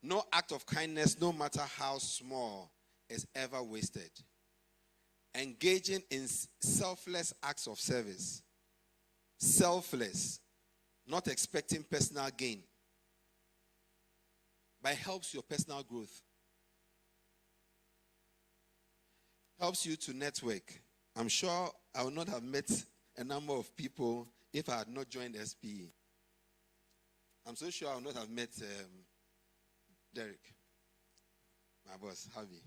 No act of kindness, no matter how small, is ever wasted. Engaging in selfless acts of service. Selfless, not expecting personal gain, but helps your personal growth. Helps you to network. I'm sure I would not have met a number of people if I had not joined SPE. I'm so sure I would not have met Derek, my boss, Harvey.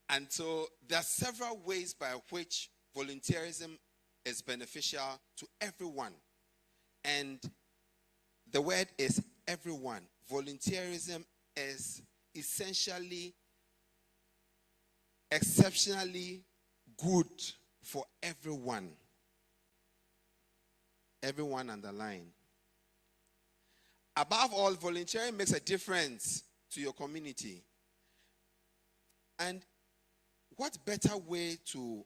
And so there are several ways by which volunteerism is beneficial to everyone. And the word is everyone. Volunteerism is essentially, exceptionally good for everyone. Everyone underline. Above all, volunteering makes a difference to your community. And what better way to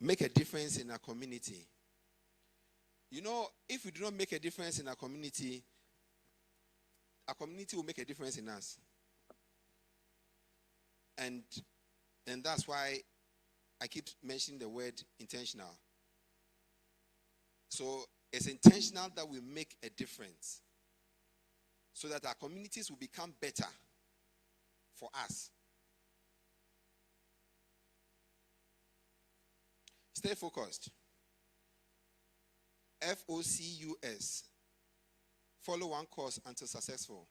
make a difference in a community? You know, if we do not make a difference in our community will make a difference in us. And that's why I keep mentioning the word intentional. So it's intentional that we make a difference so that our communities will become better for us. Stay focused. FOCUS. Follow one course until successful.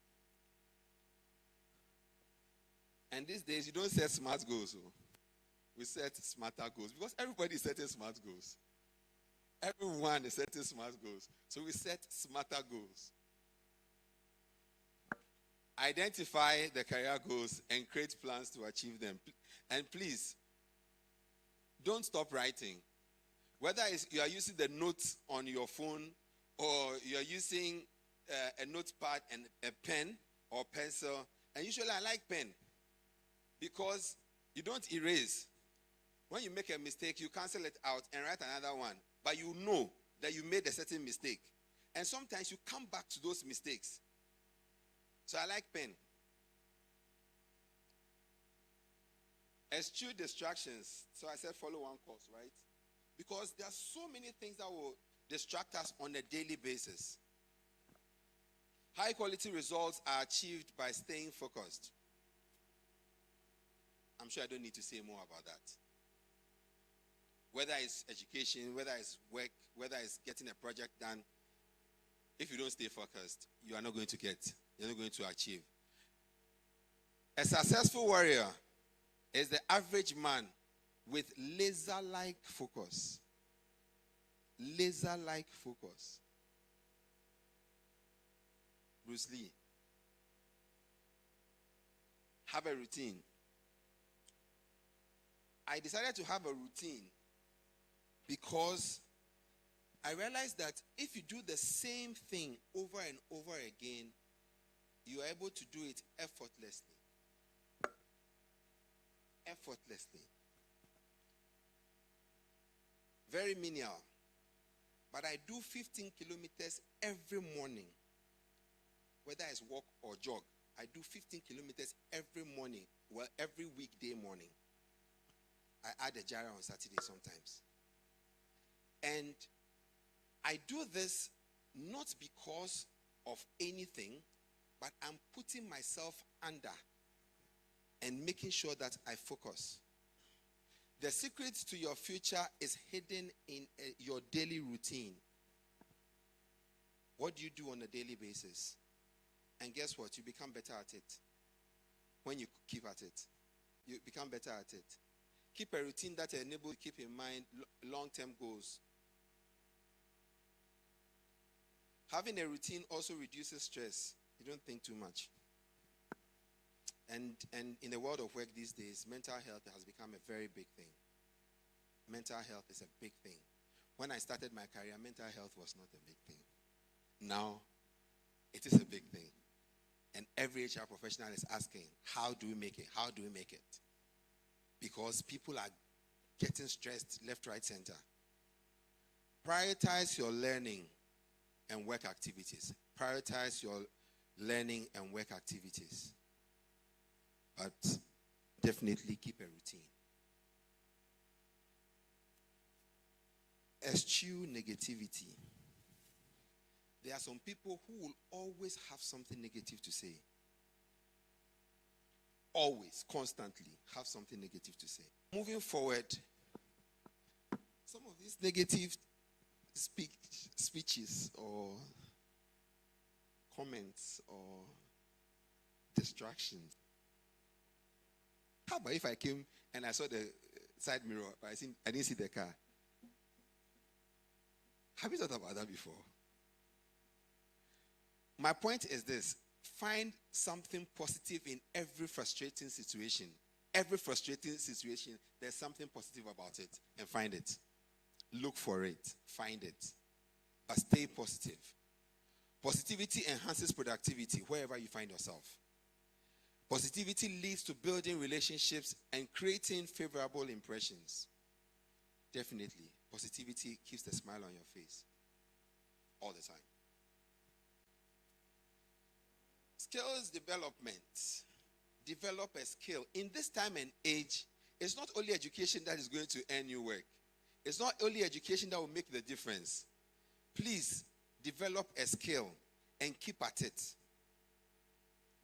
And these days, you don't set smart goals. We set smarter goals because everybody is setting smart goals. Everyone is setting smart goals. So we set smarter goals. Identify the career goals and create plans to achieve them. And please, don't stop writing. Whether you are using the notes on your phone or you are using a notepad and a pen or pencil. And usually I like pen because you don't erase. When you make a mistake, you cancel it out and write another one. But you know that you made a certain mistake. And sometimes you come back to those mistakes. So I like pen. Eschew distractions. So I said follow one course, right? Because there are so many things that will distract us on a daily basis. High quality results are achieved by staying focused. I'm sure I don't need to say more about that. Whether it's education, whether it's work, whether it's getting a project done, if you don't stay focused, you're not going to achieve. A successful warrior is the average man with laser-like focus. Laser-like focus. Bruce Lee. Have a routine. I decided to have a routine because I realized that if you do the same thing over and over again, you are able to do it effortlessly. Effortlessly. Very menial. But I do 15 kilometers every morning. Whether it's walk or jog, I do 15 kilometers every morning. Well, every weekday morning. I add a jara on Saturday sometimes. And I do this not because of anything, but I'm putting myself under and making sure that I focus. The secret to your future is hidden in your daily routine. What do you do on a daily basis? And guess what? You become better at it. When you keep at it, you become better at it. Keep a routine that enables you to keep in mind long-term goals. Having a routine also reduces stress. You don't think too much. And in the world of work these days, mental health has become a very big thing. Mental health is a big thing. When I started my career, mental health was not a big thing. Now, it is a big thing. And every HR professional is asking, how do we make it? How do we make it? Because people are getting stressed left, right, center. Prioritize your learning and work activities. Prioritize your learning and work activities. But definitely keep a routine. Eschew negativity. There are some people who will always have something negative to say. Always, constantly have something negative to say. Moving forward, some of these negative speeches or comments or distractions. How about if I came and I saw the side mirror, but I didn't see the car? Have you thought about that before? My point is this. Find something positive in every frustrating situation. Every frustrating situation, there's something positive about it. And find it. Look for it. Find it. But stay positive. Positivity enhances productivity wherever you find yourself. Positivity leads to building relationships and creating favorable impressions. Definitely, positivity keeps the smile on your face all the time. Skills development. Develop a skill. In this time and age, it's not only education that is going to earn you work. It's not only education that will make the difference. Please, develop a skill and keep at it.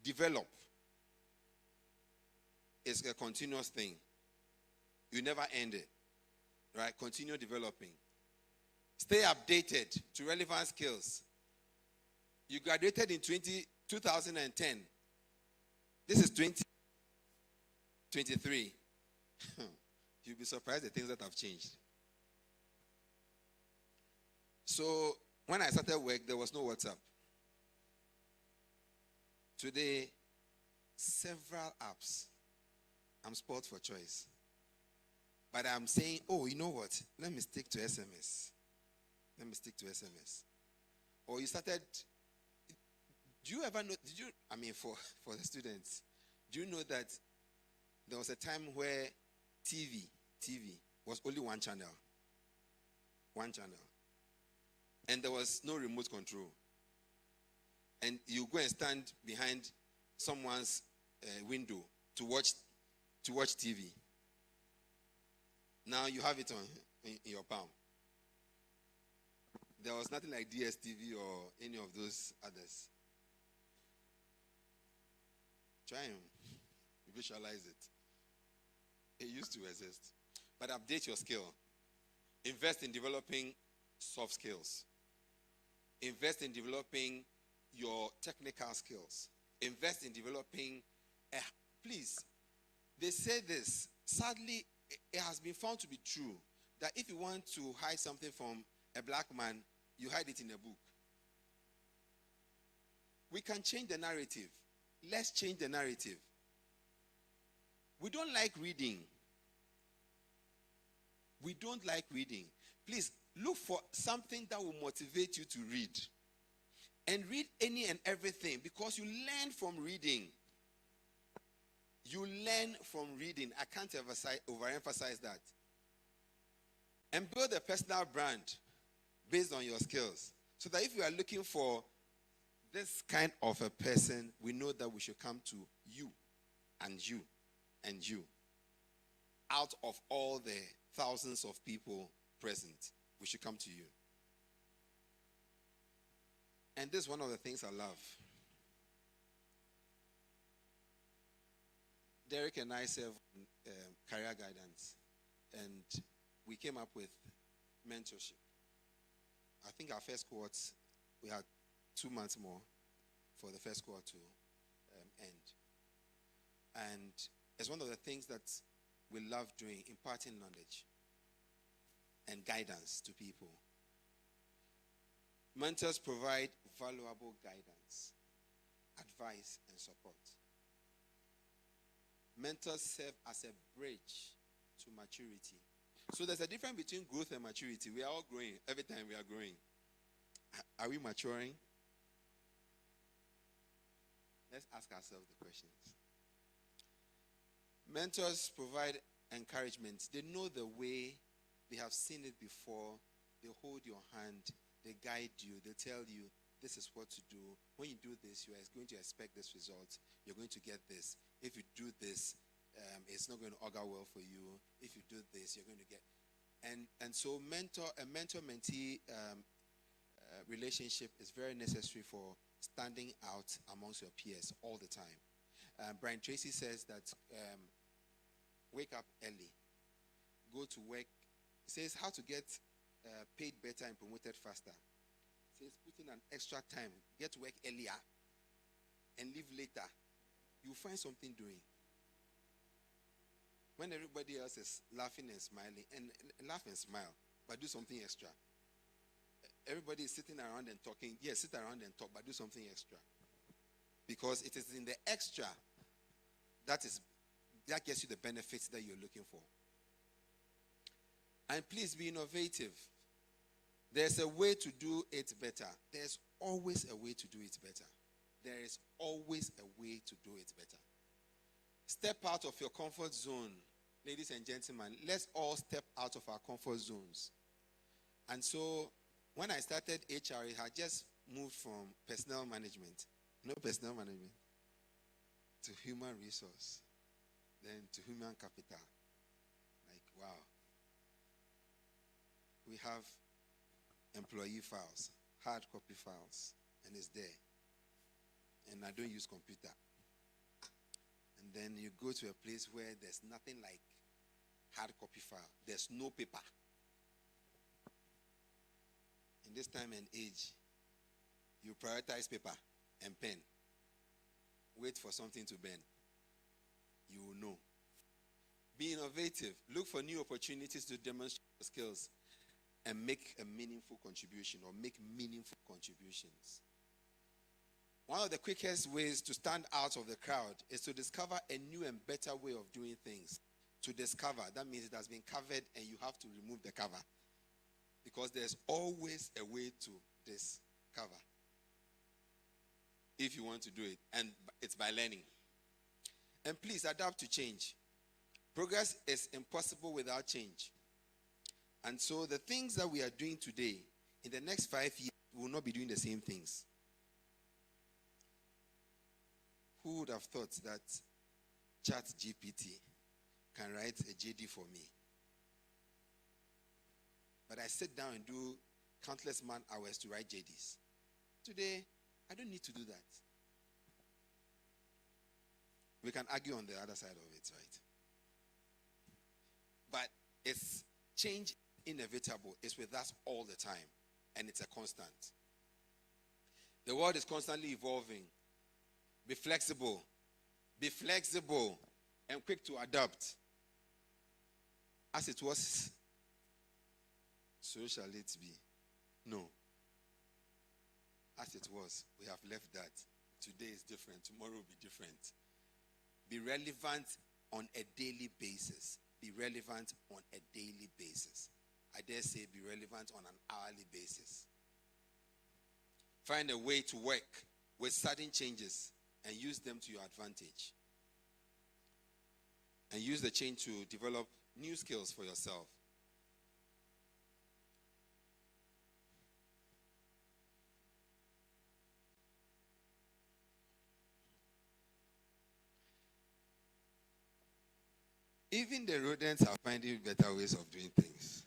Develop. It's a continuous thing. You never end it. Right? Continue developing. Stay updated to relevant skills. You graduated in 2010. This is 2023. You'll be surprised at things that have changed. So, when I started work, there was no WhatsApp. Today, several apps. I'm spoiled for choice. But I'm saying, oh, you know what? Let me stick to SMS. Or you started, do you ever know, for the students, do you know that there was a time where TV was only one channel? One channel. And there was no remote control. And you go and stand behind someone's window to watch TV. Now you have it in your palm. There was nothing like DSTV or any of those others. Try and visualize it. It used to exist. But update your skill. Invest in developing soft skills. Invest in developing your technical skills. Invest in developing, please, they say this, sadly, it has been found to be true, that if you want to hide something from a black man, you hide it in a book. We can change the narrative. Let's change the narrative. We don't like reading. We don't like reading. Please, look for something that will motivate you to read. And read any and everything, because you learn from reading. You learn from reading. I can't overemphasize that. And build a personal brand based on your skills. So that if you are looking for this kind of a person, we know that we should come to you and you and you. Out of all the thousands of people present, we should come to you. And this is one of the things I love. Derek and I serve career guidance, and we came up with mentorship. I think our first cohort, we had 2 months more for the first cohort to end. And it's one of the things that we love doing, imparting knowledge and guidance to people. Mentors provide valuable guidance, advice, and support. Mentors serve as a bridge to maturity. So there's a difference between growth and maturity. We are all growing. Every time we are growing. Are we maturing? Let's ask ourselves the questions. Mentors provide encouragement. They know the way. They have seen it before. They hold your hand They guide you. They tell you this is what to do. When you do this, you are going to expect this result. You're going to get this. If you do this, it's not going to augur well for you. If you do this, you're going to get. And so mentor-mentee relationship is very necessary for standing out amongst your peers all the time. Brian Tracy says that wake up early, go to work. He says how to get paid better and promoted faster. He says put in an extra time, get to work earlier and leave later. You'll find something doing. When everybody else is laughing and smiling, and laugh and smile, but do something extra. Everybody is sitting around and talking. Yes, sit around and talk, but do something extra. Because it is in the extra that gets you the benefits that you're looking for. And please be innovative. There's a way to do it better. There's always a way to do it better. There is always a way to do it better. Step out of your comfort zone. Ladies and gentlemen, let's all step out of our comfort zones. And so, when I started HR, I had just moved from personnel management, to human resource, then to human capital. Like, wow. We have employee files, hard copy files, and it's there. And I don't use computer. And then you go to a place where there's nothing like hard copy file. There's no paper. In this time and age, you prioritize paper and pen. Wait for something to bend. You will know. Be innovative. Look for new opportunities to demonstrate your skills and make a meaningful contribution or make meaningful contributions. One of the quickest ways to stand out of the crowd is to discover a new and better way of doing things. To discover, that means it has been covered and you have to remove the cover. Because there's always a way to discover. If you want to do it. And it's by learning. And please adapt to change. Progress is impossible without change. And so the things that we are doing today, in the next 5 years, we will not be doing the same things. Who would have thought that ChatGPT can write a JD for me? But I sit down and do countless man hours to write JDs. Today, I don't need to do that. We can argue on the other side of it, right? But it's change inevitable. It's with us all the time. And it's a constant. The world is constantly evolving. Be flexible. Be flexible and quick to adapt. As it was, so shall it be. No. As it was, we have left that. Today is different. Tomorrow will be different. Be relevant on a daily basis. Be relevant on a daily basis. I dare say be relevant on an hourly basis. Find a way to work with sudden changes and use them to your advantage. And use the change to develop new skills for yourself. Even the rodents are finding better ways of doing things.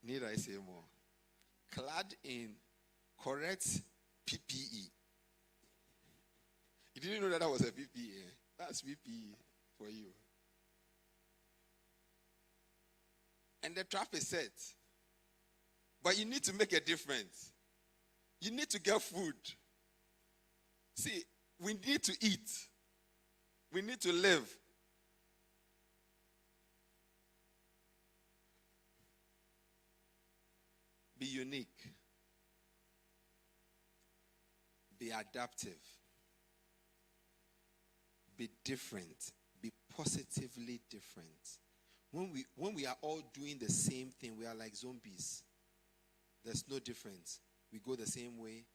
Need I say more? Clad in correct PPE. You didn't know that was a PPE. That's PPE for you. And the trap is set. But you need to make a difference. You need to get food. See, we need to eat. We need to live. Be unique. Be adaptive. Be different. Be positively different. When we are all doing the same thing, we are like zombies. There's no difference. We go the same way.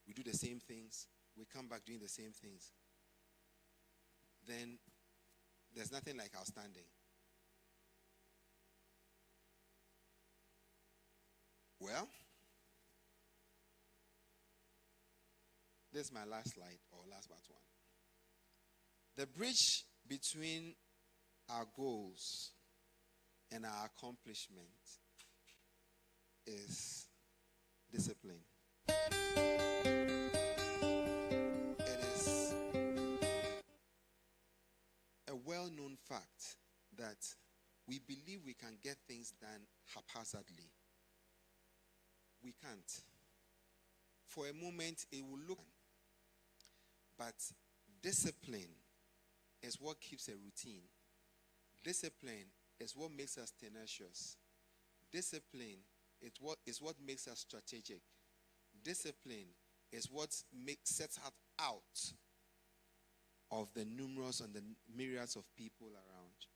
We do the same things. We come back doing the same things. Then there's nothing like outstanding. Well, this is my last slide, or last but one. The bridge between our goals and our accomplishment is discipline. It is a well-known fact that we believe we can get things done haphazardly. We can't. For a moment, it will look, but discipline is what keeps a routine. Discipline is what makes us tenacious. Discipline is what makes us strategic. Discipline is what sets us out of the numerous and the myriads of people around.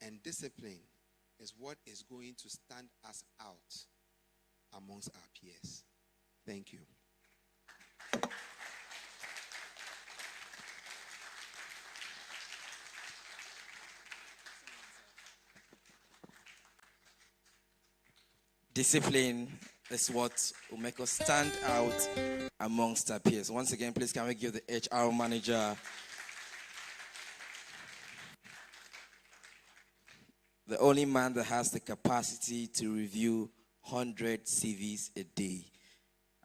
And discipline is what is going to stand us out amongst our peers. Thank you. Discipline is what will make us stand out amongst our peers. Once again, please can we give the HR manager the only man that has the capacity to review 100 CVs a day.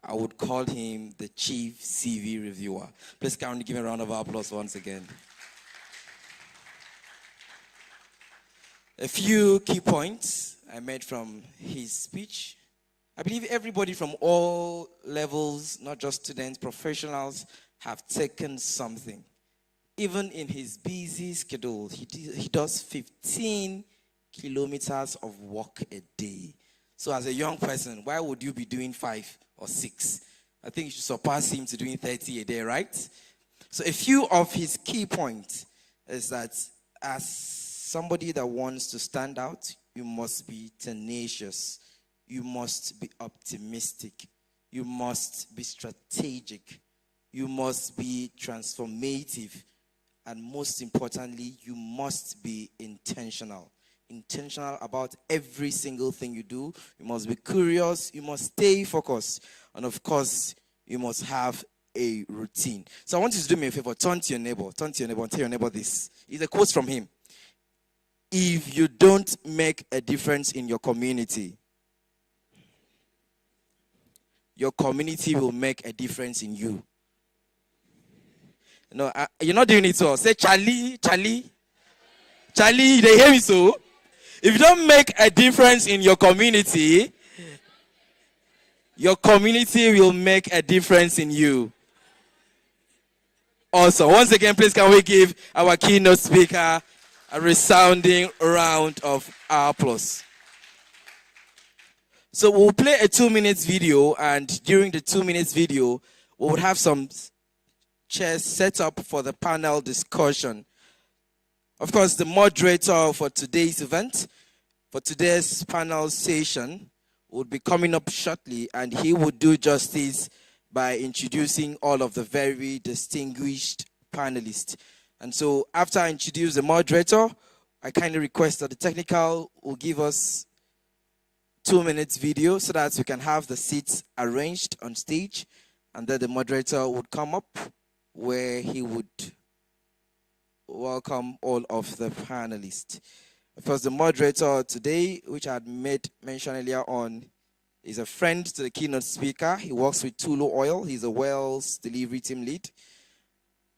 I would call him the chief CV reviewer. Please can we give him a round of applause once again. A few key points I made from his speech. I believe everybody from all levels, not just students, professionals, have taken something. Even in his busy schedule, he does 15 kilometers of walk a day. So as a young person, why would you be doing 5 or 6? I think you should surpass him to doing 30 a day, right? So a few of his key points is that as somebody that wants to stand out, you must be tenacious. You must be optimistic. You must be strategic. You must be transformative. And most importantly, you must be intentional. Intentional about every single thing you do. You must be curious. You must stay focused. And of course, you must have a routine. So I want you to do me a favor. Turn to your neighbor and tell your neighbor this. It's a quote from him. If you don't make a difference in your community will make a difference in you. No, you're not doing it so. Say, Charlie, they hear me so? If you don't make a difference in your community will make a difference in you. Also, once again, please can we give our keynote speaker a resounding round of applause. So we'll play a 2-minute video, and during the 2-minute video, we will have some chairs set up for the panel discussion. Of course, the moderator for today's event, for today's panel session, will be coming up shortly, and he will do justice by introducing all of the very distinguished panelists. And so after I introduce the moderator, I kindly request that the technical will give us 2-minute video so that we can have the seats arranged on stage, and then the moderator would come up where he would welcome all of the panelists. Of course, the moderator today, which I had made mention earlier on, is a friend to the keynote speaker. He works with Tulu Oil. He's a Wells delivery team lead.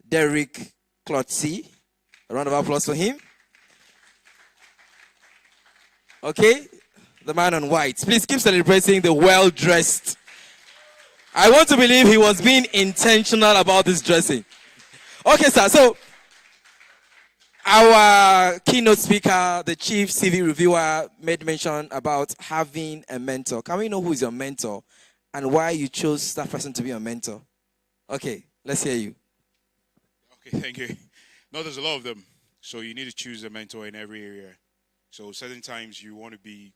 Derek Klotzi. A round of applause for him. Okay, the man on white. Please keep celebrating the well-dressed. I want to believe he was being intentional about this dressing. Okay, sir, so our keynote speaker, the chief CV reviewer, made mention about having a mentor. Can we know who is your mentor and why you chose that person to be your mentor? Okay, let's hear you. Okay, thank you. No, there's a lot of them. So you need to choose a mentor in every area. So certain times you want to be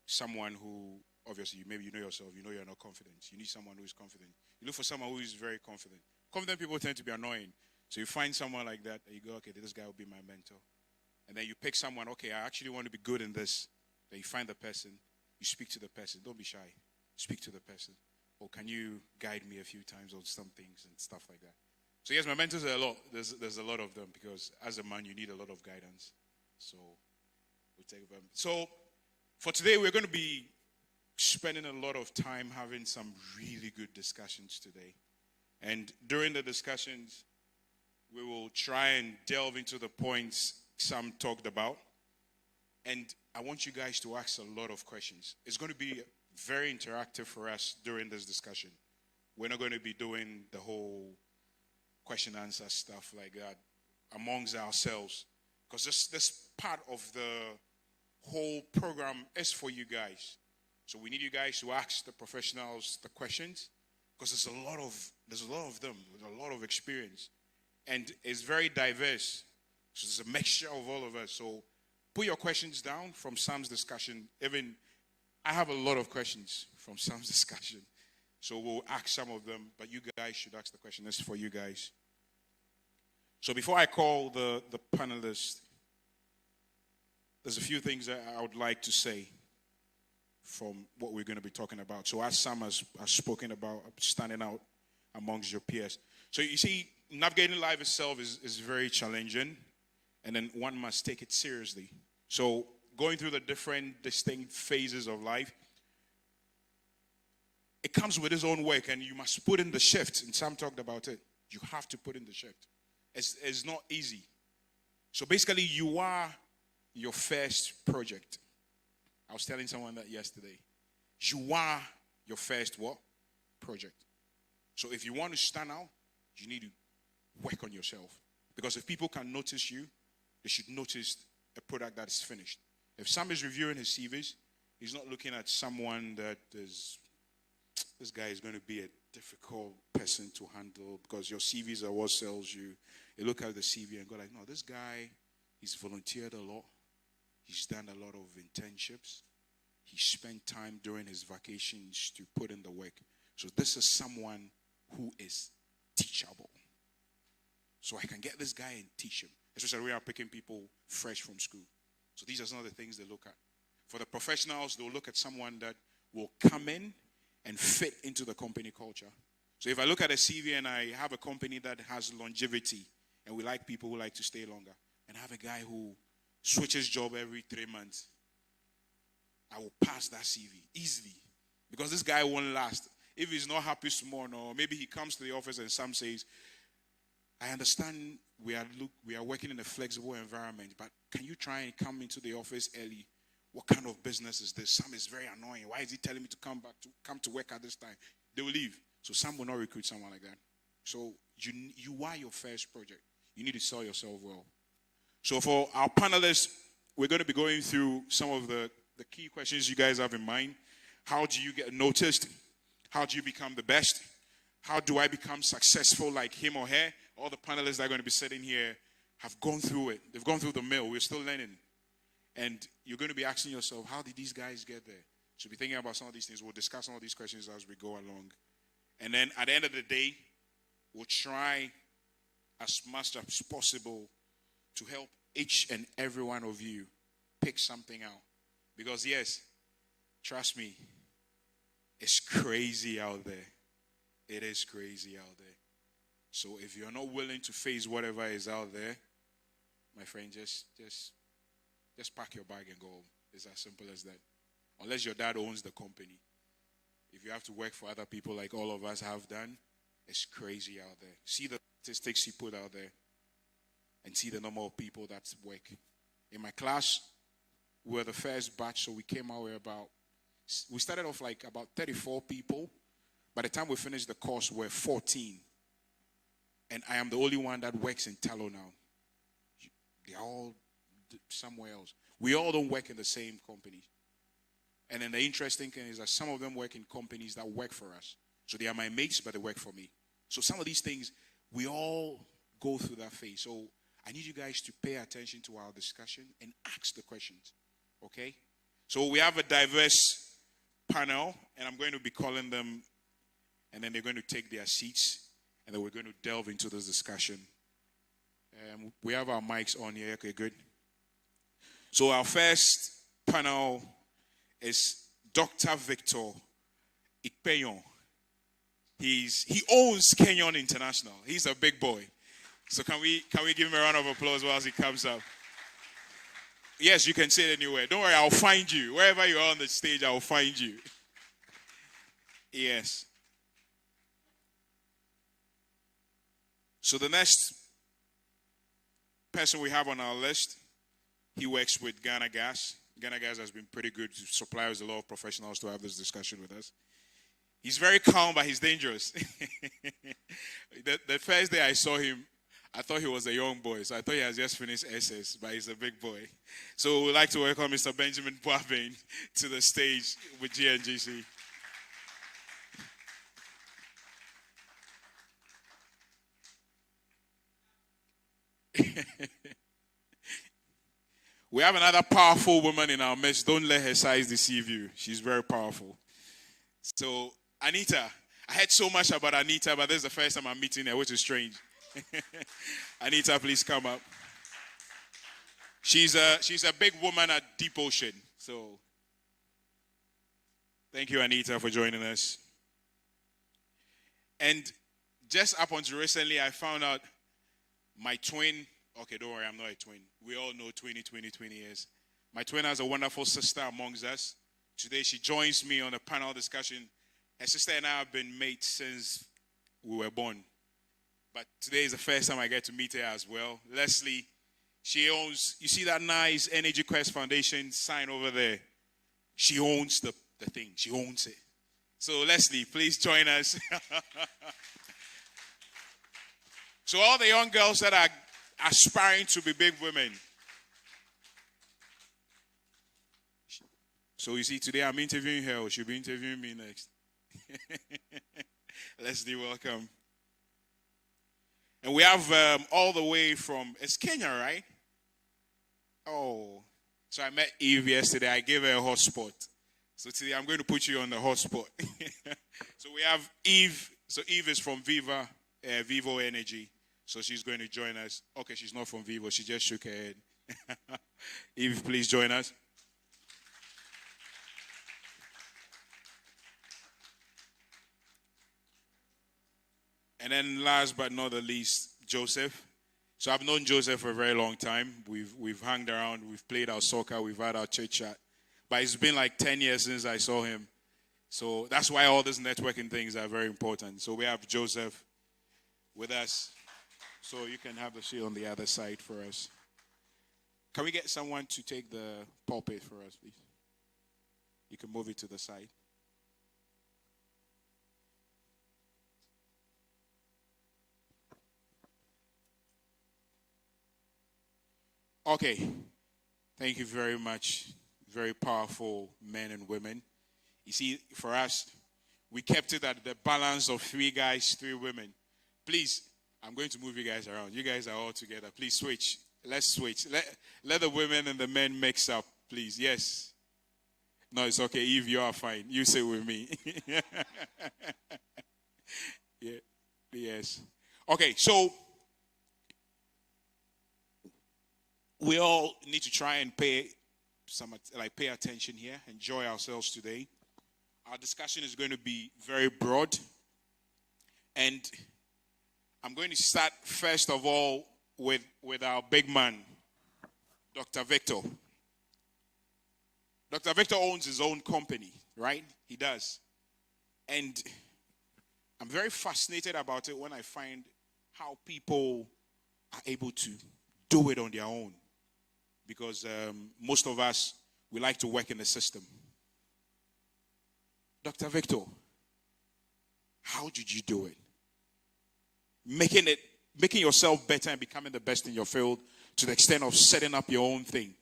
someone who, obviously, maybe you know yourself, you know you're not confident. You need someone who is confident. You look for someone who is very confident. Confident people tend to be annoying. So you find someone like that, and you go, okay, this guy will be my mentor. And then you pick someone, okay, I actually want to be good in this. Then you find the person. you speak to the person. Don't be shy. Speak to the person. Or can you guide me a few times on some things and stuff like that? So yes, my mentors are a lot. There's a lot of them because as a man, you need a lot of guidance. So we'll take them. So for today, we're going to be spending a lot of time having some really good discussions today. And during the discussions, we will try and delve into the points Sam talked about. And I want you guys to ask a lot of questions. It's going to be very interactive for us during this discussion. We're not going to be doing the whole question answer stuff like that amongst ourselves. Because this part of the whole program is for you guys. So we need you guys to ask the professionals the questions. Because there's a lot of them with a lot of experience. And it's very diverse. So there's a mixture of all of us. So put your questions down from Sam's discussion. Even I have a lot of questions from Sam's discussion. So we'll ask some of them, but you guys should ask the question. This is for you guys. So before I call the panelists, there's a few things that I would like to say from what we're going to be talking about. So as Sam has spoken about standing out amongst your peers. So you see, navigating life itself is very challenging, and then one must take it seriously. So going through the different distinct phases of life, it comes with its own work, and you must put in the shift. And Sam talked about it. You have to put in the shift. It's not easy. So basically, you are your first project. I was telling someone that yesterday. You are your first what? Project. So if you want to stand out, you need to work on yourself. Because if people can notice you, they should notice a product that is finished. If Sam is reviewing his CVs, he's not looking at someone that is, this guy is going to be a difficult person to handle because your CVs are what sells you. You look at the CV and go like, no, this guy, he's volunteered a lot. He's done a lot of internships. He spent time during his vacations to put in the work. So this is someone who is teachable. So I can get this guy and teach him. Especially we are picking people fresh from school. So these are some of the things they look at. For the professionals, they'll look at someone that will come in and fit into the company culture. So if I look at a CV and I have a company that has longevity, and we like people who like to stay longer, and I have a guy who switches job every 3 months, I will pass that CV easily. Because this guy won't last. If he's not happy tomorrow, or maybe he comes to the office and Sam says, I understand we are working in a flexible environment, but can you try and come into the office early? What kind of business is this? Sam is very annoying. Why is he telling me to come to work at this time? They will leave. So Sam will not recruit someone like that. So you are your first project. You need to sell yourself well. So for our panelists, we're going to be going through some of the key questions you guys have in mind. How do you get noticed? How do you become the best? How do I become successful like him or her? All the panelists that are going to be sitting here have gone through it. They've gone through the mill. We're still learning. And you're going to be asking yourself, how did these guys get there? So be thinking about some of these things. We'll discuss some of these questions as we go along. And then at the end of the day, we'll try as much as possible to help each and every one of you pick something out. Because yes, trust me, it's crazy out there. It is crazy out there. So if you're not willing to face whatever is out there, my friend, just pack your bag and go home. It's as simple as that. Unless your dad owns the company. If you have to work for other people like all of us have done, it's crazy out there. See the statistics he put out there and see the number of people that work. In my class, we were the first batch, so we came out with we started off like about 34 people. By the time we finished the course, we're 14. And I am the only one that works in Tallow now. They're all somewhere else. We all don't work in the same company. And then the interesting thing is that some of them work in companies that work for us. So they are my mates, but they work for me. So some of these things, we all go through that phase. So I need you guys to pay attention to our discussion and ask the questions. Okay? So we have a diverse panel, and I'm going to be calling them, and then they're going to take their seats, and then we're going to delve into this discussion. We have our mics on here. Okay, good. So our first panel is Dr. Victor Ikpeyon. He owns Kenyon International. He's a big boy. So can we give him a round of applause while he comes up? Yes, you can say it anywhere. Don't worry, I'll find you. Wherever you are on the stage, I'll find you. Yes. So the next person we have on our list, he works with Ghana Gas. Ghana Gas has been pretty good to supply us a lot of professionals to have this discussion with us. He's very calm, but he's dangerous. The first day I saw him, I thought he was a young boy. So I thought he had just finished SS, but he's a big boy. So we'd like to welcome Mr. Benjamin Boabin to the stage with GNGC. We have another powerful woman in our midst. Don't let her size deceive you. She's very powerful. So, Anita, I heard so much about Anita, but this is the first time I'm meeting her, which is strange. Anita, please come up. She's a big woman at Deep Ocean. So, thank you, Anita, for joining us. And just up until recently, I found out my twin. Okay, don't worry, I'm not a twin. We all know 20 years. My twin has a wonderful sister amongst us. Today, she joins me on a panel discussion. Her sister and I have been mates since we were born. But today is the first time I get to meet her as well. Leslie, she owns, you see that nice Energy Quest Foundation sign over there? She owns the thing. She owns it. So Leslie, please join us. So all the young girls that are aspiring to be big women. So you see, today I'm interviewing her, or she'll be interviewing me next. Leslie, welcome. And we have all the way from, it's Kenya, right? Oh, so I met Eve yesterday. I gave her a hotspot. So today I'm going to put you on the hotspot. So we have Eve. So Eve is from Vivo Energy. So she's going to join us. Okay, she's not from Vivo. She just shook her head. Eve, please join us. And then last but not the least, Joseph. So I've known Joseph for a very long time. We've hung around, we've played our soccer, we've had our chit chat. But it's been like 10 years since I saw him. So that's why all these networking things are very important. So we have Joseph with us. So you can have the seat on the other side for us. Can we get someone to take the pulpit for us, please? You can move it to the side. Okay. Thank you very much. Very powerful men and women. You see, for us, we kept it at the balance of 3 guys, 3 women. Please, I'm going to move you guys around. You guys are all together. Please switch. Let's switch. Let the women and the men mix up, please. Yes. No, it's okay. Eve, you are fine. You say with me. Yeah. Yes. Okay, so we all need to try and pay attention here, enjoy ourselves today. Our discussion is going to be very broad. And I'm going to start first of all with our big man, Dr. Victor. Dr. Victor owns his own company, right? He does. And I'm very fascinated about it when I find how people are able to do it on their own. Because most of us, we like to work in the system. Dr. Victor, how did you do it? Making yourself better and becoming the best in your field to the extent of setting up your own thing.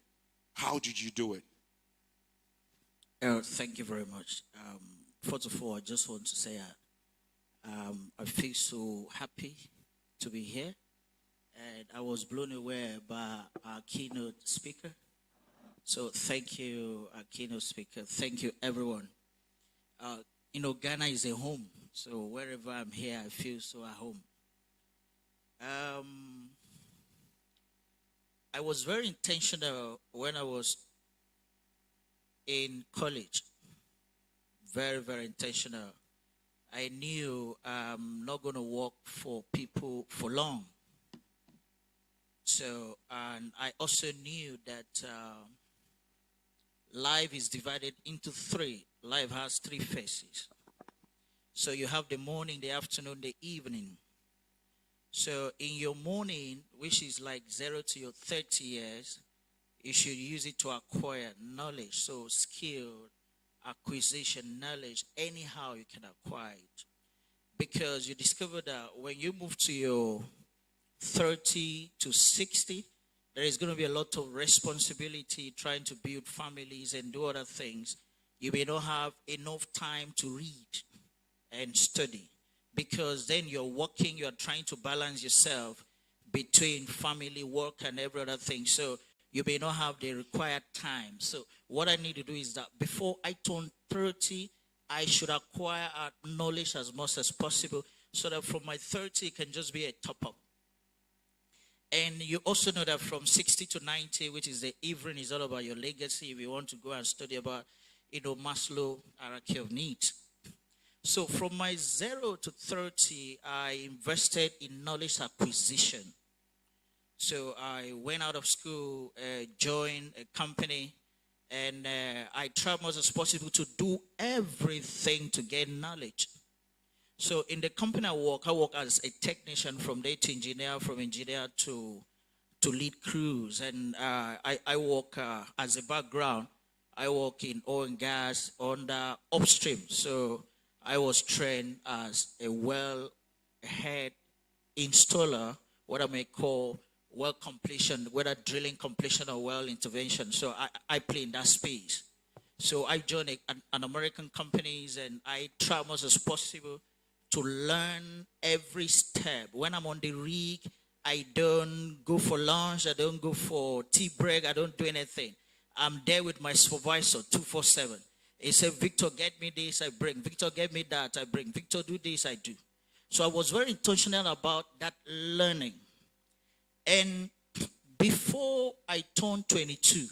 How did you do it? Thank you very much. First of all, I just want to say I feel so happy to be here. And I was blown away by our keynote speaker. So thank you, our keynote speaker. Thank you, everyone. Ghana is a home. So wherever I'm here, I feel so at home. I was very intentional when I was in college. very, very intentional. I knew I'm not going to work for people for long. So, and I also knew that life is divided into three. Life has three phases. So you have the morning, the afternoon, the evening. So in your morning, which is like 0 to your 30 years, you should use it to acquire knowledge. So skill, acquisition, knowledge, anyhow you can acquire it. Because you discover that when you move to your 30 to 60, there is going to be a lot of responsibility trying to build families and do other things. You may not have enough time to read and study, because then you're working, you're trying to balance yourself between family, work, and every other thing. So you may not have the required time. So what I need to do is that before I turn 30, I should acquire knowledge as much as possible, so that from my 30, it can just be a top-up. And you also know that from 60 to 90, which is the evening, is all about your legacy. If you want to go and study about, Maslow hierarchy of needs. So from my 0 to 30, I invested in knowledge acquisition. So I went out of school, joined a company, and I tried as much as possible to do everything to gain knowledge. So in the company I work as a technician, from there to engineer, from engineer to lead crews. And I work as a background. I work in oil and gas on the upstream. So I was trained as a well-head installer, what I may call well completion, whether drilling completion or well intervention. So I play in that space. So I joined an American companies, and I try as much as possible to learn every step. When I'm on the rig, I don't go for lunch, I don't go for tea break, I don't do anything. I'm there with my supervisor 24/7. He said, Victor, get me this, I bring. Victor, get me that, I bring. Victor, do this, I do. So I was very intentional about that learning. And before I turned 22,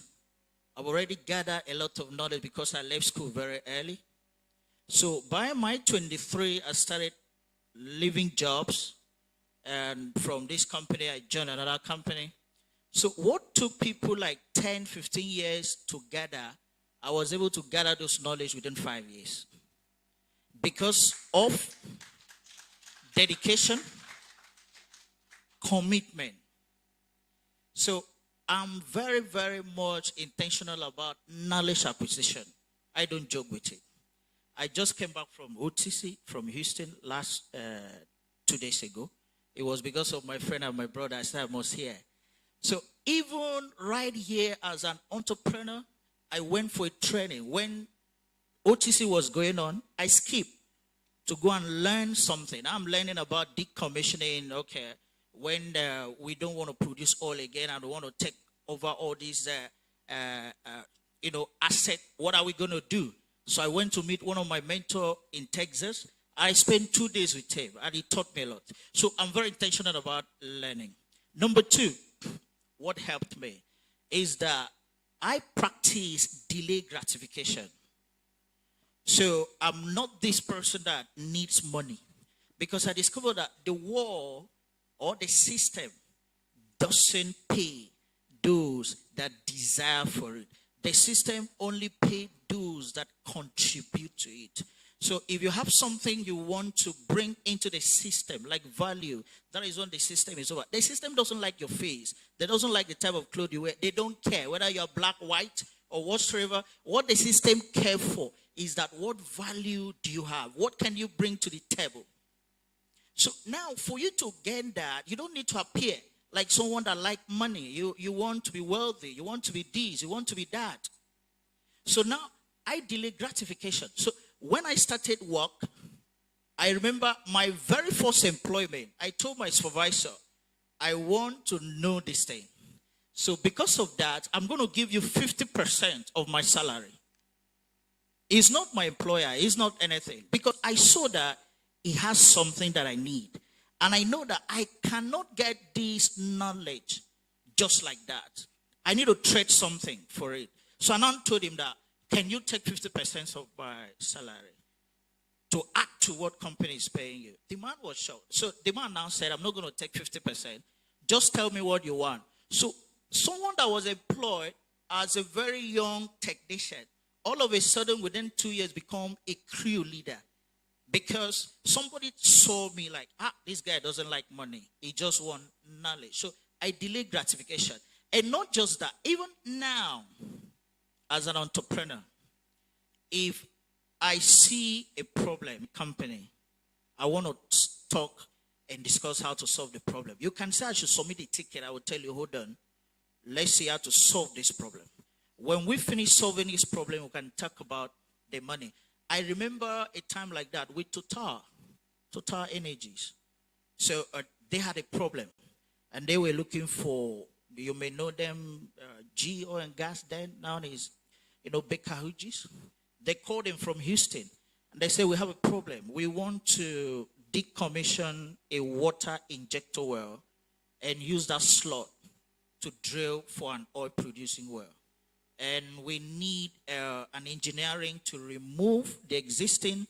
I've already gathered a lot of knowledge because I left school very early. So by my 23, I started leaving jobs. And from this company, I joined another company. So what took people like 10, 15 years to gather, I was able to gather those knowledge within 5 years. Because of dedication, commitment. So I'm very, very much intentional about knowledge acquisition. I don't joke with it. I just came back from OTC, from Houston, 2 days ago. It was because of my friend and my brother. I said I was here. So even right here as an entrepreneur, I went for a training. When OTC was going on, I skipped to go and learn something. I'm learning about decommissioning. Okay, when we don't want to produce oil again and we want to take over all these, asset, what are we going to do? So I went to meet one of my mentors in Texas. I spent 2 days with him, and he taught me a lot. So I'm very intentional about learning. Number two, what helped me is that I practice delayed gratification. So I'm not this person that needs money, because I discovered that the world or the system doesn't pay those that desire for it. The system only pays those that contribute to it. So if you have something you want to bring into the system, like value, that is when the system is over. The system doesn't like your face. They doesn't like the type of clothes you wear. They don't care whether you're black, white, or whatsoever. What the system cares for is that what value do you have? What can you bring to the table? So now for you to get that, you don't need to appear like someone that like money. You want to be wealthy. You want to be this. You want to be that. So now I delay gratification. So when I started work, I remember my very first employment. I told my supervisor, I want to know this thing. So because of that, I'm going to give you 50% of my salary. He's not my employer. He's not anything. Because I saw that he has something that I need. And I know that I cannot get this knowledge just like that. I need to trade something for it. So I now told him that can you take 50% of my salary to add to what company is paying you? The man was shocked. So the man now said, I'm not going to take 50%. Just tell me what you want. So someone that was employed as a very young technician, all of a sudden within 2 years become a crew leader. Because somebody saw me like, this guy doesn't like money. He just wants knowledge. So I delay gratification. And not just that, even now, as an entrepreneur, if I see a problem company, I want to talk and discuss how to solve the problem. You can say I should submit a ticket. I will tell you, hold on. Let's see how to solve this problem. When we finish solving this problem, we can talk about the money. I remember a time like that with Total Energies. So they had a problem, and they were looking for, you may know them, G Oil and Gas then, now is, Baker Hughes. They called him from Houston, and they said, we have a problem. We want to decommission a water injector well and use that slot to drill for an oil-producing well. And we need an engineering to remove the existing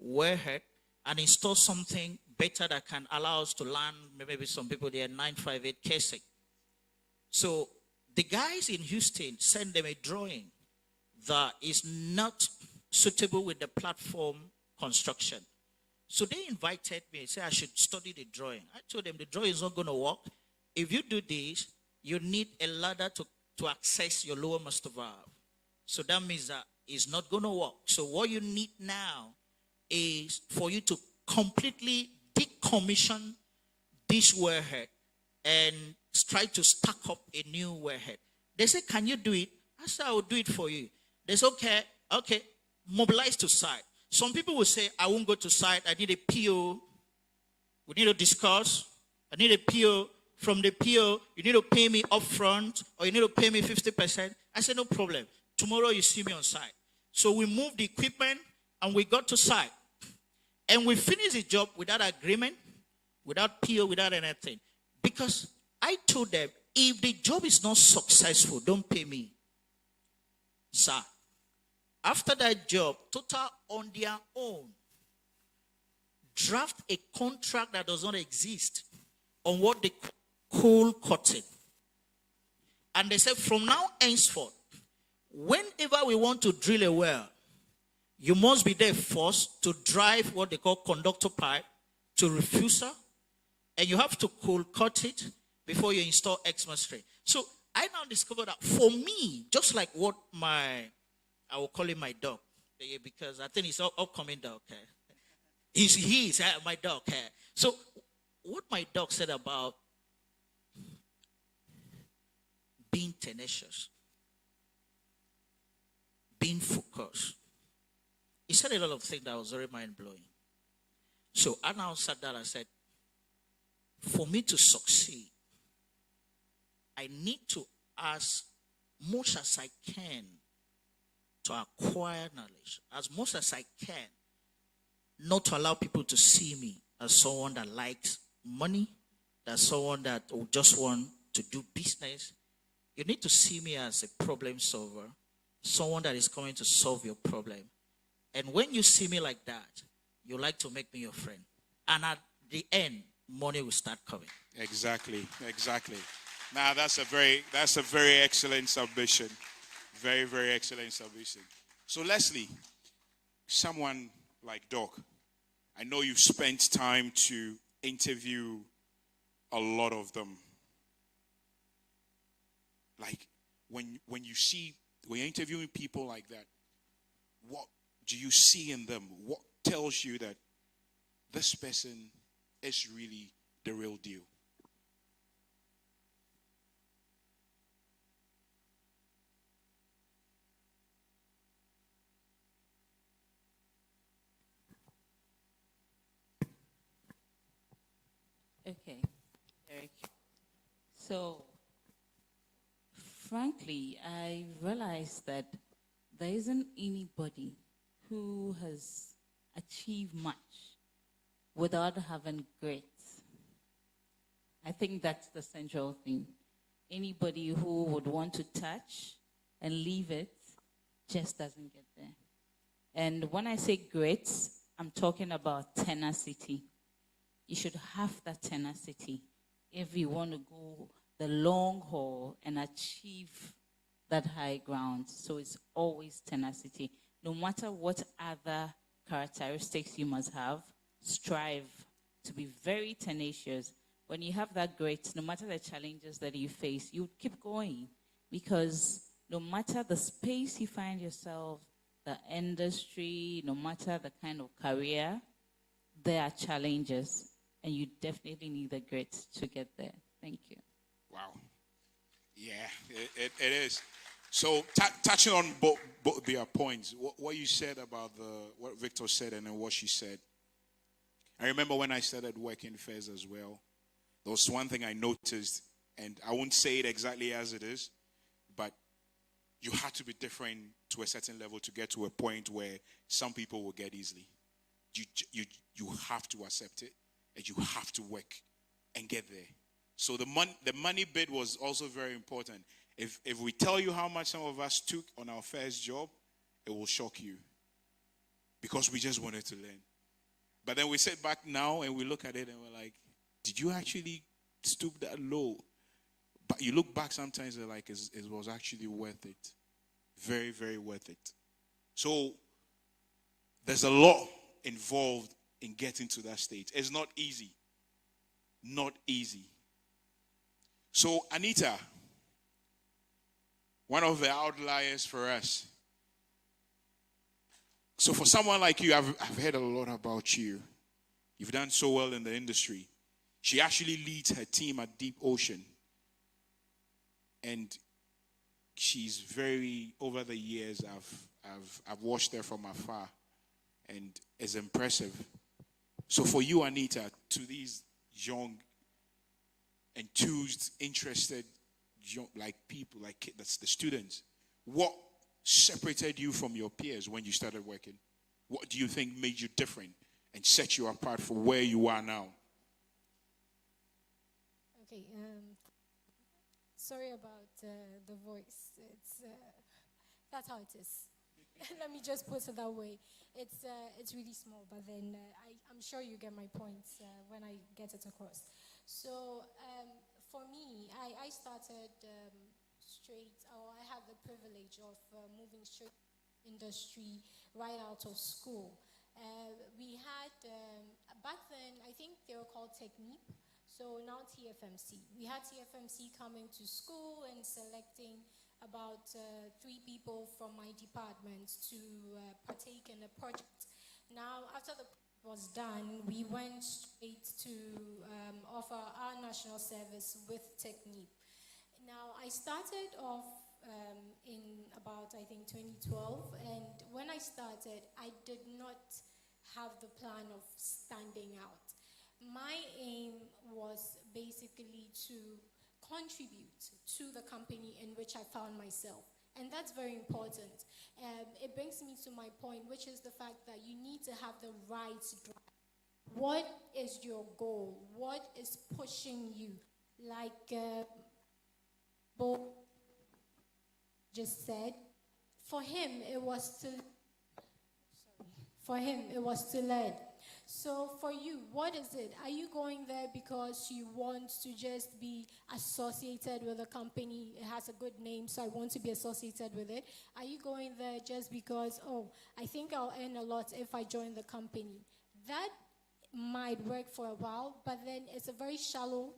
wellhead and install something better that can allow us to land, maybe some people there, 958 casing. So the guys in Houston sent them a drawing that is not suitable with the platform construction. So they invited me and said I should study the drawing. I told them the drawing is not going to work. If you do this, you need a ladder to access your lower master valve. So that means that it's not going to work. So what you need now is for you to completely decommission this wellhead and try to stack up a new wellhead. They said, can you do it? I said, I will do it for you. They said, okay, mobilize to site. Some people will say, I won't go to site. I need a PO. We need to discuss. I need a PO. From the PO, you need to pay me up front, or you need to pay me 50%. I said, no problem. Tomorrow you see me on site. So we moved the equipment, and we got to site. And we finished the job without agreement, without PO, without anything. Because I told them, if the job is not successful, don't pay me. Sir, after that job, Total on their own draft a contract that does not exist on what they call coal cutting. And they said, from now henceforth, whenever we want to drill a well, you must be there first to drive what they call conductor pipe to refuser, and you have to coal cut it before you install Xmas tray. So I now discovered that for me, just like what I will call him my dog, because I think he's an upcoming dog. He's my dog. So what my dog said about being tenacious, being focused, he said a lot of things that was very mind-blowing. So I now sat down and said, for me to succeed, I need to as much as I can to acquire knowledge, as much as I can, not to allow people to see me as someone that likes money, as someone that will just want to do business. You need to see me as a problem solver, someone that is coming to solve your problem. And when you see me like that, you like to make me your friend. And at the end, money will start coming. Exactly. Now that's a very excellent submission. Very, very excellent submission. So Leslie, someone like Doc, I know you've spent time to interview a lot of them. Like when you're interviewing people like that, what do you see in them? What tells you that this person is really the real deal? Okay, Eric. So, frankly, I realized that there isn't anybody who has achieved much without having grit. I think that's the central thing. Anybody who would want to touch and leave it just doesn't get there. And when I say grit, I'm talking about tenacity. You should have that tenacity if you want to go the long haul and achieve that high ground. So it's always tenacity. No matter what other characteristics you must have, strive to be very tenacious. When you have that grit, no matter the challenges that you face, you keep going. Because no matter the space you find yourself, the industry, no matter the kind of career, there are challenges. And you definitely need the grit to get there. Thank you. Wow. Yeah, it is. So touching on both their points, what you said about what Victor said and then what she said. I remember when I started working Fairs as well, there was one thing I noticed, and I won't say it exactly as it is, but you had to be different to a certain level to get to a point where some people will get easily. You have to accept it, and you have to work and get there. So the money bit was also very important. If we tell you how much some of us took on our first job, it will shock you. Because we just wanted to learn. But then we sit back now and we look at it and we're like, did you actually stoop that low? But you look back sometimes and like, it was actually worth it. Very, very worth it. So there's a lot involved in getting to that stage. It's not easy. Not easy. So Anita, one of the outliers for us. So for someone like you, I've heard a lot about you. You've done so well in the industry. She actually leads her team at Deep Ocean. And she's very, over the years, I've watched her from afar. And it's impressive. So for you, Anita, to these young, enthused, interested young, like people, like the students, what separated you from your peers when you started working? What do you think made you different and set you apart for where you are now? Okay, sorry about the voice. It's that's how it is. Let me just put it that way. It's really small, but then I'm sure you get my points when I get it across. So for me, I started I had the privilege of moving straight industry right out of school. We had, back then, I think they were called Technique, so now TFMC. We had TFMC coming to school and selecting about 3 people from my department to partake in the project. Now, after the project was done, we went straight to offer our national service with Technique. Now, I started off in about, I think, 2012, and when I started, I did not have the plan of standing out. My aim was basically to contribute to the company in which I found myself, and that's very important. It brings me to my point, which is the fact that you need to have the right drive. What is your goal? What is pushing you? Like Bo just said, for him it was to learn. So for you, what is it? Are you going there because you want to just be associated with a company? It has a good name, so I want to be associated with it. Are you going there just because, oh, I think I'll earn a lot if I join the company? That might work for a while, but then it's a very shallow,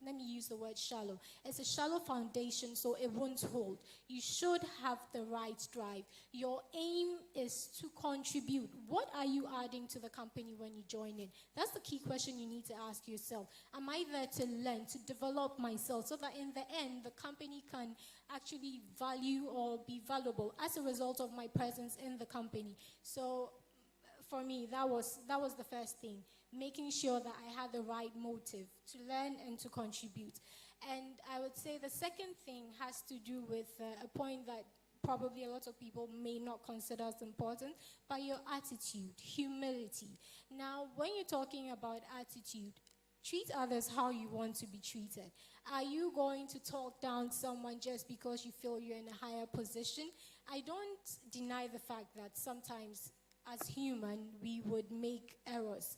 let me use the word shallow. It's a shallow foundation, so it won't hold. You should have the right drive. Your aim is to contribute. What are you adding to the company when you join in? That's the key question you need to ask yourself. Am I there to learn, to develop myself, so that in the end, the company can actually value or be valuable as a result of my presence in the company? So for me, that was the first thing, making sure that I had the right motive to learn and to contribute. And I would say the second thing has to do with a point that probably a lot of people may not consider as important, but your attitude, humility. Now, when you're talking about attitude, Treat others how you want to be treated. Are you going to talk down someone just because you feel you're in a higher position? I don't deny the fact that sometimes, as human, we would make errors.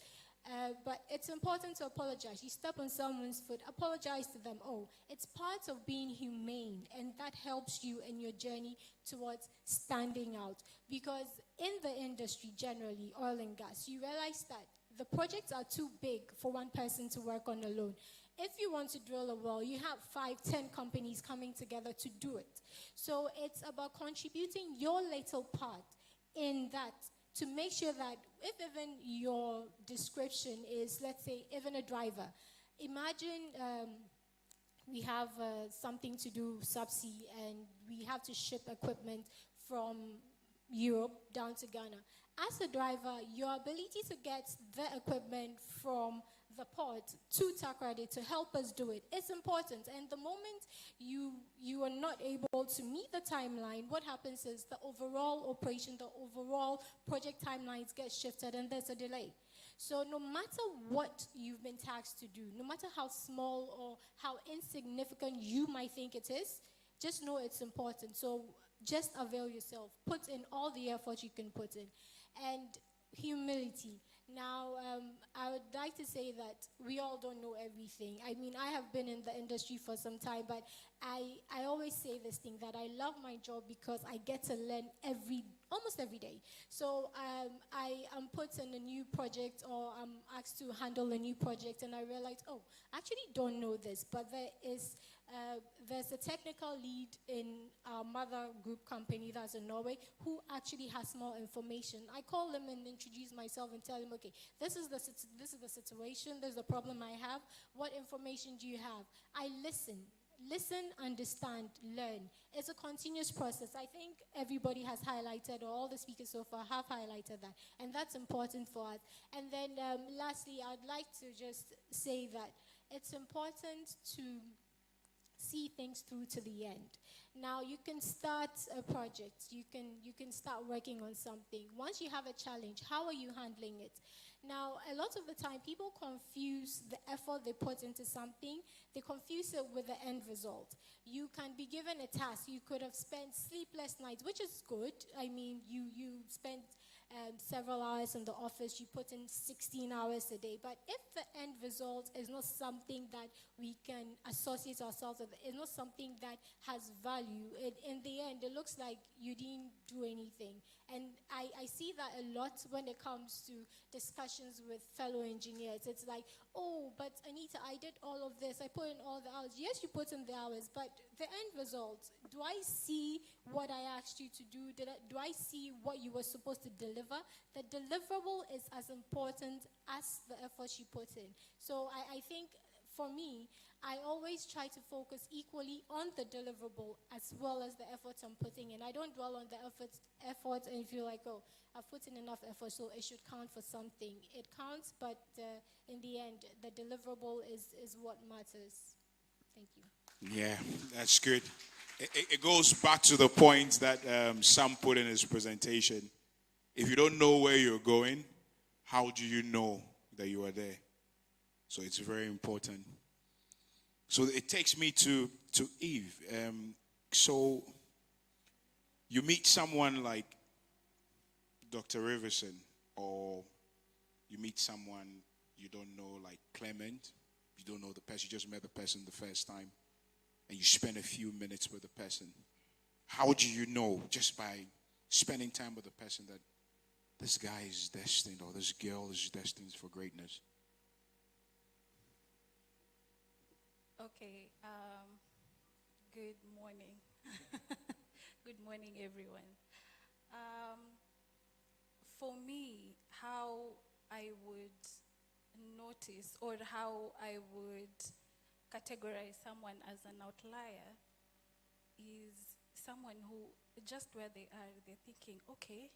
But it's important to apologize. You step on someone's foot, apologize to them. Oh, it's part of being humane, and that helps you in your journey towards standing out. Because in the industry, generally, oil and gas, you realize that the projects are too big for one person to work on alone. If you want to drill a well, you have 5, 10 companies coming together to do it. So it's about contributing your little part in that, to make sure that if even your description is, let's say, even a driver, imagine we have something to do subsea and we have to ship equipment from Europe down to Ghana. As a driver, your ability to get the equipment from the port to Takoradi to help us do it is important. And the moment you are not able to meet the timeline, what happens is the overall operation, the overall project timelines get shifted and there's a delay. So no matter what you've been tasked to do, no matter how small or how insignificant you might think it is, just know it's important. So just avail yourself. Put in all the effort you can put in. And humility. Now, I would like to say that we all don't know everything. I mean, I have been in the industry for some time, but I always say this thing, that I love my job because I get to learn almost every day. So I am put in a new project, or I'm asked to handle a new project, and I realize, oh, I actually don't know this, but there's a technical lead in our mother group company that's in Norway who actually has more information. I call him and introduce myself and tell him, okay, this is the situation, there's a problem I have. What information do you have? I listen, understand, learn. It's a continuous process. I think everybody has highlighted, or all the speakers so far have highlighted that, and that's important for us. And then lastly, I'd like to just say that it's important to see things through to the end. Now, you can start a project, you can start working on something. Once you have a challenge, how are you handling it? Now, a lot of the time, people confuse the effort they put into something, they confuse it with the end result. You can be given a task, you could have spent sleepless nights, which is good. I mean, you spent several hours in the office, you put in 16 hours a day. But if the end result is not something that we can associate ourselves with, it's not something that has value, in the end, it looks like you didn't do anything. And I see that a lot when it comes to discussions with fellow engineers. It's like, oh, but Anita, I did all of this. I put in all the hours. Yes, you put in the hours, but the end result, do I see what I asked you to do? Do I see what you were supposed to deliver? The deliverable is as important as the effort you put in. So I think, for me, I always try to focus equally on the deliverable as well as the efforts I'm putting in. I don't dwell on the effort and feel like, oh, I've put in enough effort, so it should count for something. It counts, but in the end, the deliverable is what matters. Thank you. Yeah, that's good. It goes back to the point that Sam put in his presentation. If you don't know where you're going, how do you know that you are there? So it's very important. So it takes me to Eve. So you meet someone like Dr. Riverson, or you meet someone you don't know, like Clement. You don't know the person, you just met the person the first time, and you spend a few minutes with the person. How do you know, just by spending time with the person, that this guy is destined, or this girl is destined for greatness? Okay, good morning. Good morning, everyone. For me, how I would notice, or how I would categorize someone as an outlier, is someone who, just where they are, they're thinking, okay,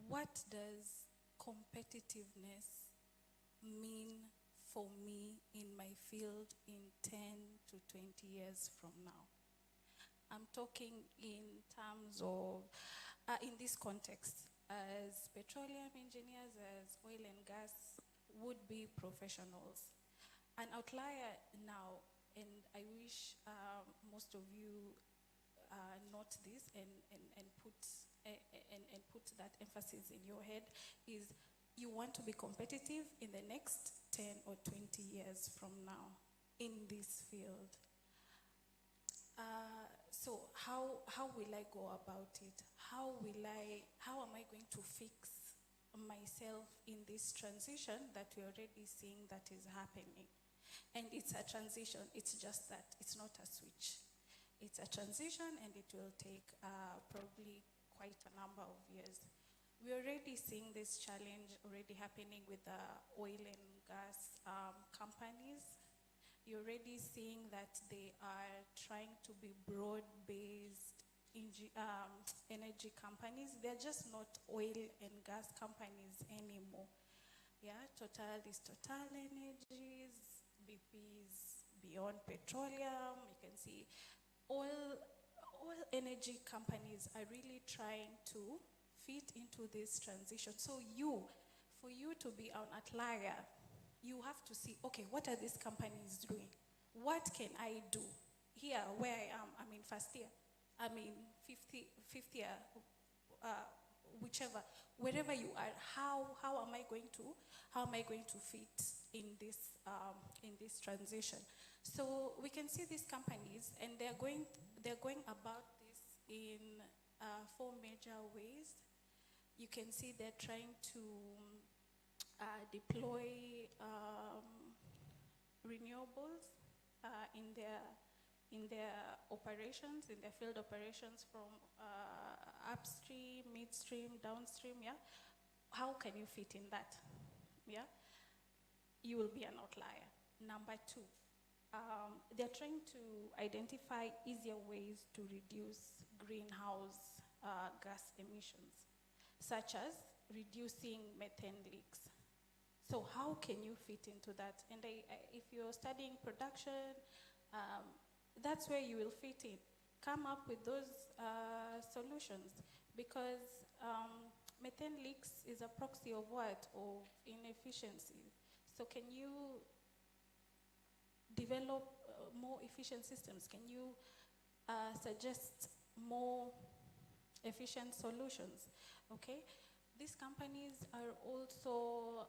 what does competitiveness mean for me in my field in 10 to 20 years from now? I'm talking in terms of, in this context, as petroleum engineers, as oil and gas would-be professionals, an outlier now, and I wish most of you note this and put that emphasis in your head, is you want to be competitive in the next 10 or 20 years from now in this field. So how will I go about it? How am I going to fix myself in this transition that we're already seeing that is happening? And it's a transition, it's just that, it's not a switch. It's a transition, and it will take probably quite a number of years. We're already seeing this challenge already happening with the oil and gas companies. You're already seeing that they are trying to be broad-based energy companies. They're just not oil and gas companies anymore. Yeah, Total is Total Energies, BP is Beyond Petroleum. You can see all energy companies are really trying to fit into this transition. So for you to be an outlier, you have to see, okay, what are these companies doing? What can I do? Here, where I am, I'm in first year, I'm in fifth year, whichever, wherever you are, how am I going to fit in this transition? So we can see these companies, and they're going about this in 4 major ways. You can see they're trying to deploy renewables in their operations, in their field operations, from upstream, midstream, downstream. Yeah, how can you fit in that? Yeah, you will be an outlier. Number 2, they're trying to identify easier ways to reduce greenhouse gas emissions, such as reducing methane leaks. So how can you fit into that? And if you're studying production, that's where you will fit in. Come up with those solutions, because methane leaks is a proxy of what? Of inefficiency. So can you develop more efficient systems? Can you suggest more efficient solutions? Okay. These companies are also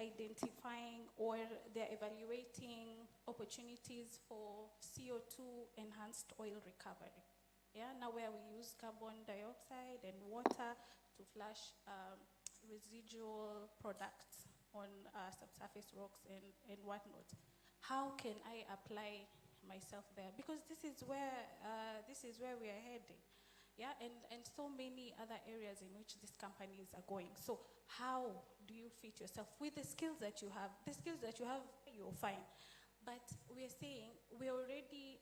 identifying, or they're evaluating opportunities for CO2 enhanced oil recovery. Yeah, now where we use carbon dioxide and water to flush residual products on subsurface rocks and whatnot. How can I apply myself there? Because this is where we are heading. Yeah, and so many other areas in which these companies are going. So how do you fit yourself with the skills that you have? The skills that you have, you're fine. But we're saying we have already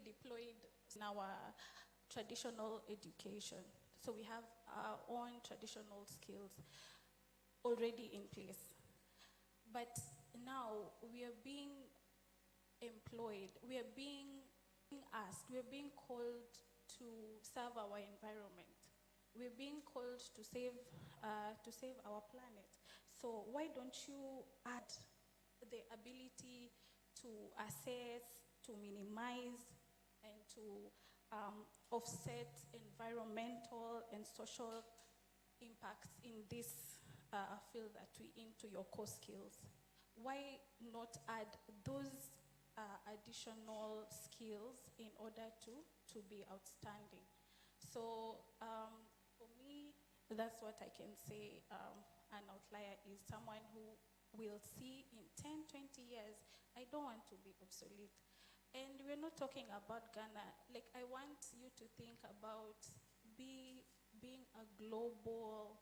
deployed in our traditional education. So we have our own traditional skills already in place. But now we are being employed, we are being asked, we are being called to serve our environment. We're being called to save our planet. So why don't you add the ability to assess, to minimize, and to offset environmental and social impacts in this field that we into your core skills? Why not add those additional skills in order to be outstanding? So for me, that's what I can say. An outlier is someone who will see in 10, 20 years, I don't want to be obsolete. And we're not talking about Ghana. Like, I want you to think about being a global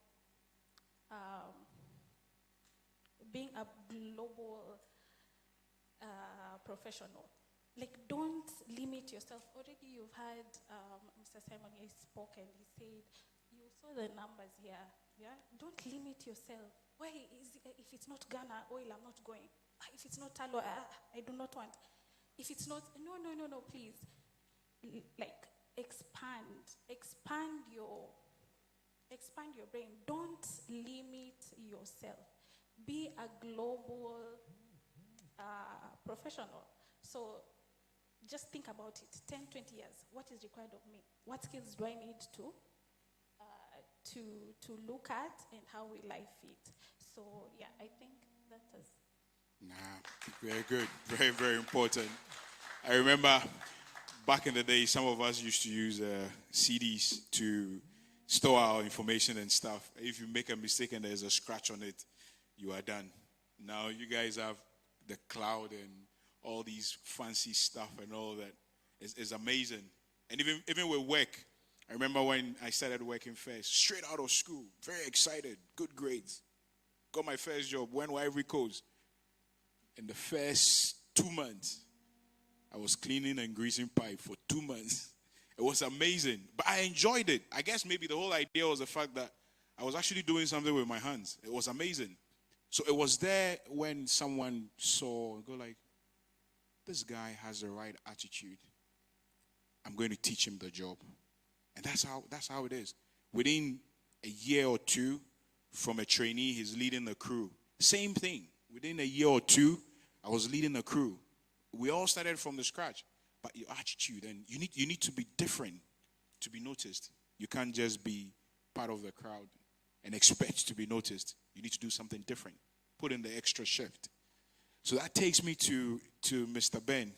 professional. Like, don't limit yourself. Already you've had Mr. Simon, he spoke and he said, you saw the numbers here. Yeah? Don't limit yourself. Why is it, if it's not Ghana oil, I'm not going. If it's not Talo, I do not want. If it's not, no, please. Like, expand your expand your brain. Don't limit yourself. Be a global professional. So just think about it. 10, 20 years. What is required of me? What skills do I need to look at, and how will I fit? So yeah, I think that is. Nah, very good. Very, very important. I remember back in the day, some of us used to use CDs to store our information and stuff. If you make a mistake and there's a scratch on it, you are done. Now you guys have the cloud and all these fancy stuff and all that. It's amazing. And even with work, I remember when I started working first, straight out of school, very excited, good grades. Got my first job, went to Ivory Coast. In the first 2 months, I was cleaning and greasing pipe for 2 months. It was amazing, but I enjoyed it. I guess maybe the whole idea was the fact that I was actually doing something with my hands. It was amazing. So it was there when someone saw, go like, this guy has the right attitude. I'm going to teach him the job. And that's how it is. Within a year or two, from a trainee, he's leading the crew. Same thing. Within a year or two, I was leading the crew. We all started from the scratch. But your attitude, and you need to be different to be noticed. You can't just be part of the crowd and expect to be noticed. You need to do something different. Put in the extra shift. So that takes me to Mr. Ben.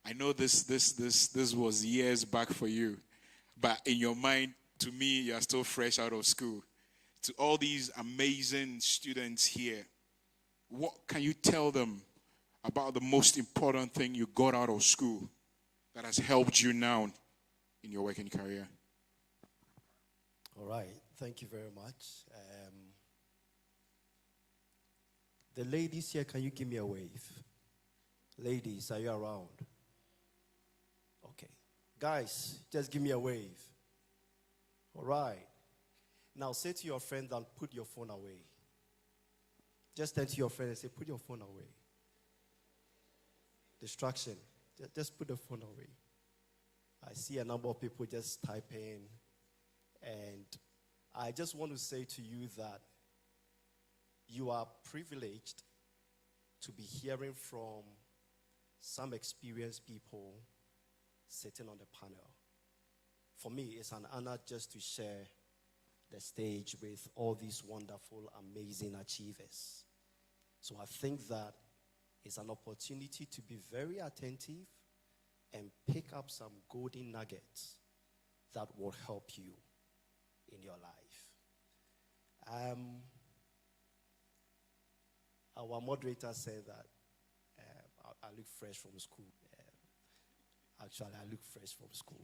I know this was years back for you, but in your mind, to me, you are still fresh out of school. To all these amazing students here, what can you tell them about the most important thing you got out of school that has helped you now in your working career? All right. Thank you very much. The ladies here, can you give me a wave? Ladies, are you around? Okay. Guys, just give me a wave. All right. Now say to your friend and put your phone away. Just turn to your friend and say, put your phone away. Distraction. Just put the phone away. I see a number of people just typing. And I just want to say to you that you are privileged to be hearing from some experienced people sitting on the panel. For me, it's an honor just to share the stage with all these wonderful, amazing achievers. So I think that it's an opportunity to be very attentive and pick up some golden nuggets that will help you in your life. Our moderator said that I look fresh from school. Actually, I look fresh from school.